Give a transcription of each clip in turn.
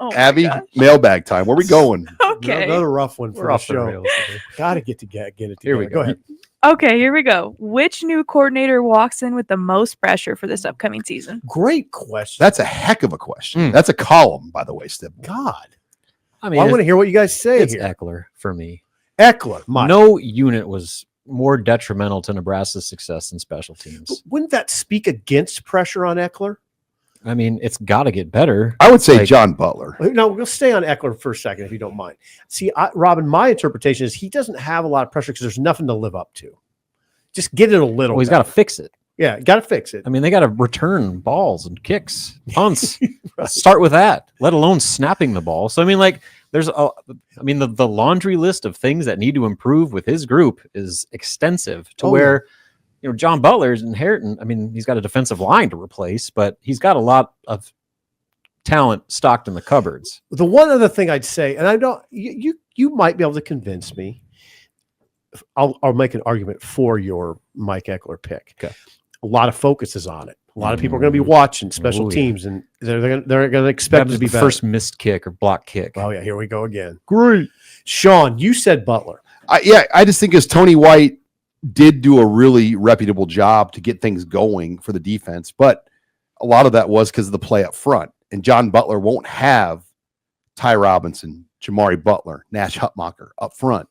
Oh my Abby, gosh. mailbag time. Where we going? Okay. Another rough one for We're the off the show. rails today. Got to get it together. Here we Go ahead. Okay, here we go. Which new coordinator walks in with the most pressure for this upcoming season? Great question. That's a heck of a question. That's a column, by the way, Stibble. God. I mean, Well, I want to hear what you guys say it's here. Eckler for me. Eckler. Mike. No unit was more detrimental to Nebraska's success than special teams. Wouldn't that speak against pressure on Eckler? I mean, it's got to get better. I would say Like- John Butler. No, we'll stay on Eckler for a second if you don't mind. See, Robin, my interpretation is he doesn't have a lot of pressure because there's nothing to live up to. Just get it a little. Well, he's better. got to fix it. Yeah, got to fix it. I mean, they got to return balls and kicks, punts. Start with that, let alone snapping the ball. So, I mean, like, the laundry list of things that need to improve with his group is extensive to where, John Butler's inheriting. I mean, he's got a defensive line to replace, but he's got a lot of talent stocked in the cupboards. The one other thing I'd say, and I don't, you might be able to convince me. I'll make an argument for your Mike Eckler pick. Okay. A lot of focus is on it. A lot of people are going to be watching special teams, and they're going to expect it to be the better. first missed kick or block kick. Oh yeah, here we go again. Great. Sean, you said Butler. I just think as Tony White did do a really reputable job to get things going for the defense, but a lot of that was because of the play up front. And John Butler won't have Ty Robinson, Jamari Butler, Nash Hutmacher up front.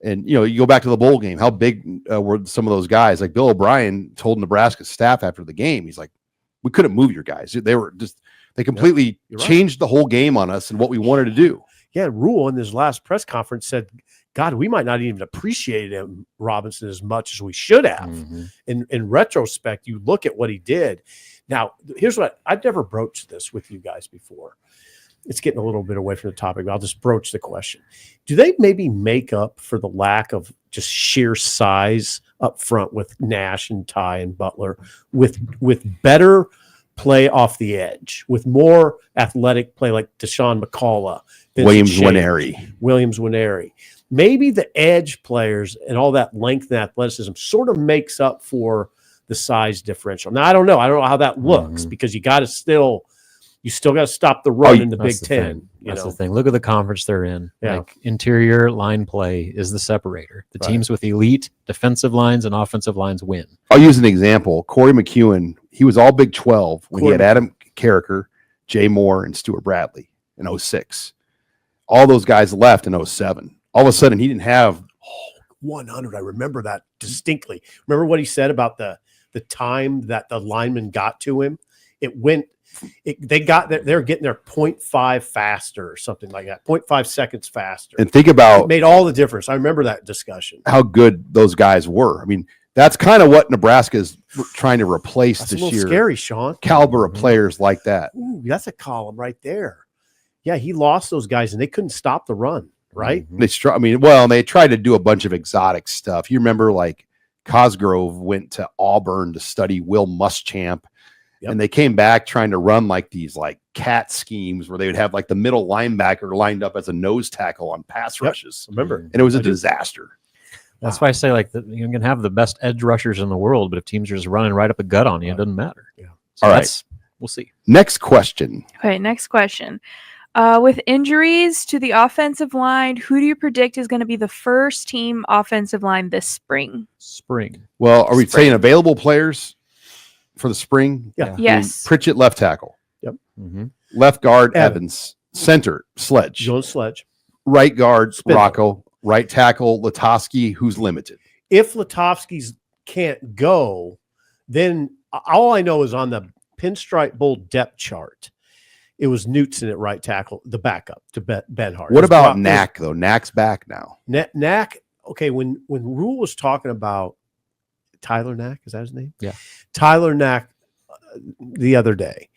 And, you go back to the bowl game, how big were some of those guys? Like Bill O'Brien told Nebraska staff after the game, he's like, we couldn't move your guys. They completely changed the whole game on us and what we wanted to do. Yeah, Rule in his last press conference said, God, we might not even appreciate him, Robinson, as much as we should have. Mm-hmm. In retrospect, you look at what he did. Now, here's what I've never broached this with you guys before. It's getting a little bit away from the topic, but I'll just broach the question. Do they maybe make up for the lack of just sheer size up front with Nash and Ty and Butler with better play off the edge, with more athletic play like Deshaun McCullough, Williams Winery. Maybe the edge players and all that length and athleticism sort of makes up for the size differential. Now, I don't know how that looks because you still got to stop the run in the Big Ten. That's the thing. Look at the conference they're in. Yeah. Like interior line play is the separator. The teams with elite defensive lines and offensive lines win. I'll use an example. Corey McEwen, he was all Big 12 when he had Adam Carricker, Jay Moore, and Stuart Bradley in 06. All those guys left in 07. All of a sudden, he didn't have 100. I remember that distinctly. Remember what he said about the time that the lineman got to him? They're getting their 0.5 faster or something like that, 0.5 seconds faster. And think about it made all the difference. I remember that discussion. How good those guys were. I mean, that's kind of what Nebraska is trying to replace That's this a little year. scary, Sean. Caliber of players like that. Ooh, that's a column right there. Yeah, he lost those guys and they couldn't stop the run, right? They tried to do a bunch of exotic stuff. You remember like Cosgrove went to Auburn to study Will Muschamp. Yep. And they came back trying to run like these like cat schemes where they would have like the middle linebacker lined up as a nose tackle on pass rushes. Remember? And it was a disaster. That's why I say like you can have the best edge rushers in the world, but if teams are just running right up the gut on you, it doesn't matter. Yeah. So all right. We'll see. Next question. Okay, next question. With injuries to the offensive line, who do you predict is going to be the first team offensive line this spring? Well, are we saying available players for the spring? Yeah. Yes. Pritchett, left tackle. Yep. Mm-hmm. Left guard, Evans. Center, Sledge. Jones Sledge. Right guard, Spindler. Rocco. Right tackle, Latowski, who's limited. If Latowski's can't go, then all I know is on the Pinstripe Bowl depth chart, it was Knutson at right tackle, the backup to Benhart. What about Knack, though? Knack's back now. Knack, okay, when Rule was talking about Tyler Knack, is that his name? Yeah. Tyler Knack the other day.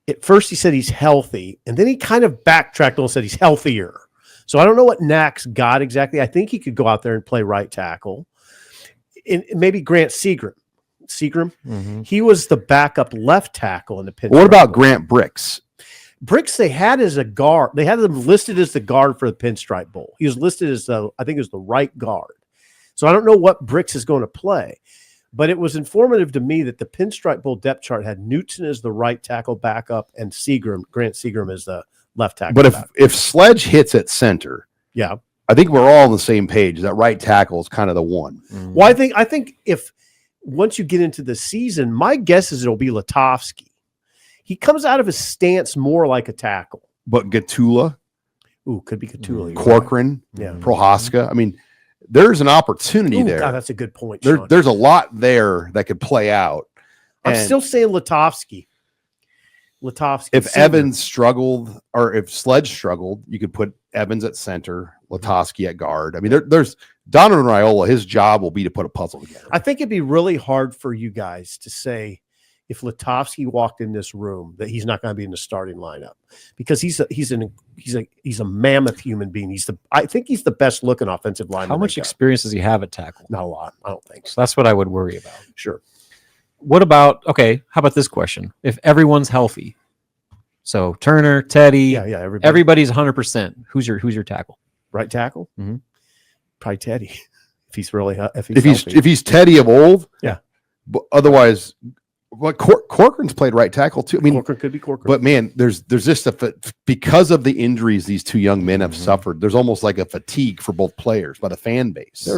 At first he said he's healthy, and then he kind of backtracked and said he's healthier. So I don't know what Knack's got exactly. I think he could go out there and play right tackle. And maybe Grant Seagram. Mm-hmm. He was the backup left tackle in the Pinstripe. What about Grant Bricks? Bricks they had as a guard. They had him listed as the guard for the Pinstripe Bowl. He was listed as I think it was the right guard. So I don't know what Bricks is going to play. But it was informative to me that the Pinstripe Bowl depth chart had Knutson as the right tackle backup and Grant Seagram as the left tackle. But back. if Sledge hits at center, Yeah. I think we're all on the same page. That right tackle is kind of the one. Well, I think if once you get into the season, my guess is it'll be Latovsky. He comes out of his stance more like a tackle. But Gatula, Could be Gatula. Corcoran, Yeah. Prohaska. I mean, there's an opportunity there. God, that's a good point. There's a lot there that could play out. I'm And still saying Latovsky. if Senior. Evans struggled, or if Sledge struggled, you could put Evans at center, Latovsky at guard. I mean, there's Donovan Raiola. His job will be to put a puzzle together. I think it'd be really hard for you guys to say if Latovsky walked in this room that he's not going to be in the starting lineup because he's a mammoth human being. I think he's the best looking offensive lineman. How much experience does he have at tackle? Not a lot. I don't think so. So that's what I would worry about. Sure. What about, how about this question? If everyone's healthy, so Turner, Teddy, Yeah. everybody's 100%. Who's your tackle? Right tackle. Mm-hmm. Probably Teddy. If he's really If he's Teddy of old, yeah. But otherwise, what Corcoran's played right tackle too. I mean, Corcoran could be Corcoran. but man, there's just because of the injuries these two young men have suffered. There's almost like a fatigue for both players by the fan base.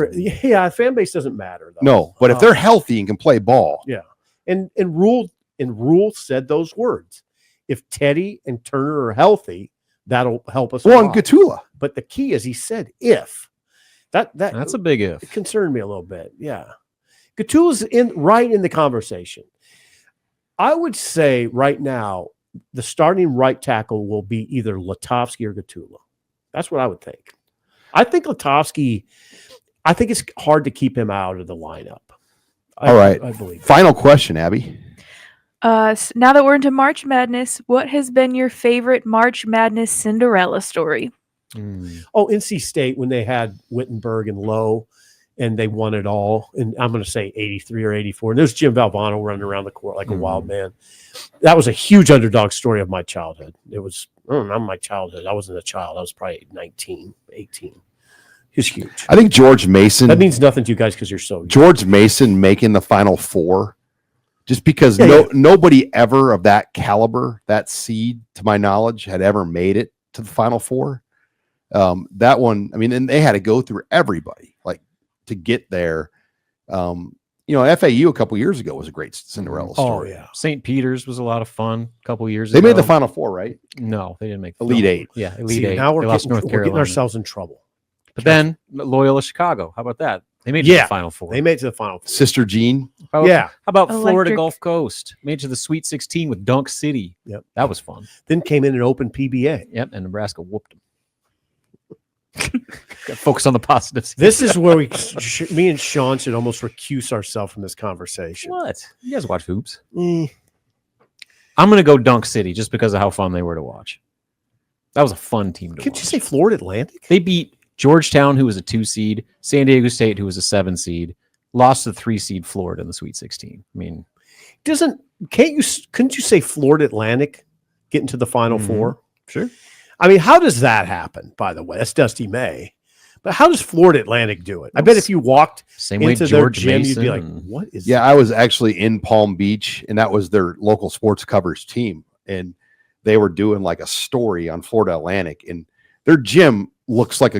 Fan base doesn't matter though. No, but if they're healthy and can play ball, yeah. And Rule said those words. If Teddy and Turner are healthy, that'll help us. Well, and Gatula. But the key is he said if. That's a big if. It concerned me a little bit. Yeah. Gatula's right in the conversation. I would say right now the starting right tackle will be either Latovsky or Gatula. That's what I would think. I think Latovsky, I think it's hard to keep him out of the lineup. All right. I believe. Final question, Abby. Now that we're into March Madness, what has been your favorite March Madness Cinderella story? Oh, NC State when they had Wittenberg and Lowe and they won it all. And I'm going to say 83 or 84. And there's Jim Valvano running around the court like a wild man. That was a huge underdog story of my childhood. It was not my childhood. I wasn't a child. I was probably 19, 18. It was huge. I think George Mason. That means nothing to you guys because you're so young. George Mason making the Final Four, just because nobody ever of that caliber, that seed, to my knowledge, had ever made it to the Final Four. That one, I mean, and they had to go through everybody to get there. FAU a couple years ago was a great Cinderella story. Oh yeah, St. Peter's was a lot of fun a couple years ago. They made the Final Four, right? No, they didn't make the Elite Eight. Yeah, Elite Eight. Now we're lost getting, North we're Carolina. getting ourselves in trouble. But then Loyola Chicago. How about that? They made it to the Final Four. They made it to the Final Four. Sister Jean. How about Florida Electric. Gulf Coast? Made it to the Sweet 16 with Dunk City. Yep. That was fun. Then came in and opened PBA. Yep, and Nebraska whooped them. Focus on the positives. This is where me and Sean should almost recuse ourselves from this conversation. What? You guys watch hoops? Eh. I'm going to go Dunk City just because of how fun they were to watch. That was a fun team to Can't watch. you say Florida Atlantic? They beat Georgetown, who was a 2 seed, San Diego State, who was a 7 seed, lost to 3 seed Florida in the Sweet 16. I mean, couldn't you say Florida Atlantic getting to the Final Four? Sure. I mean, how does that happen, by the way? That's Dusty May. But how does Florida Atlantic do it? I bet if you walked same way into their George gym, Mason you'd be like, and- what is Yeah, I was actually in Palm Beach, and that was their local sports coverage team, and they were doing like a story on Florida Atlantic, and their gym looks like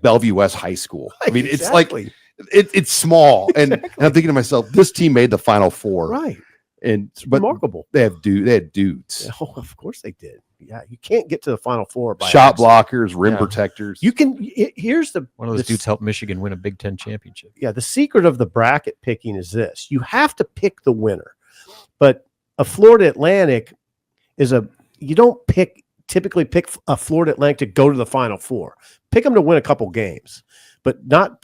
Bellevue West High School. I mean, it's like it's small, and I'm thinking to myself, this team made the Final Four, right? And It's but remarkable. they had dudes, Oh, of course they did. Yeah, you can't get to the Final Four by shot accident. blockers, rim Yeah. protectors. You can. Here's the one of those the- dudes helped Michigan win a Big Ten championship. Yeah, the secret of the bracket picking is this: you have to pick the winner. But a Florida Atlantic you don't typically pick a Florida Atlantic to go to the Final Four. Pick them to win a couple games, but not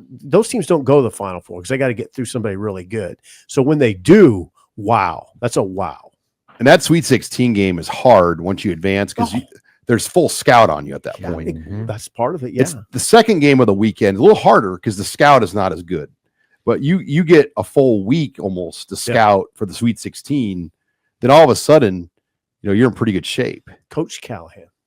those teams don't go to the Final Four because they got to get through somebody really good. So when they do, wow, that's a wow. And that Sweet 16 game is hard once you advance because there's full scout on you at that Yeah, point. that's part of it. Yeah, It's the second game of the weekend, a little harder because the scout is not as good. But you get a full week almost to scout for the Sweet 16. Then all of a sudden, you're in pretty good shape. Coach Callahan.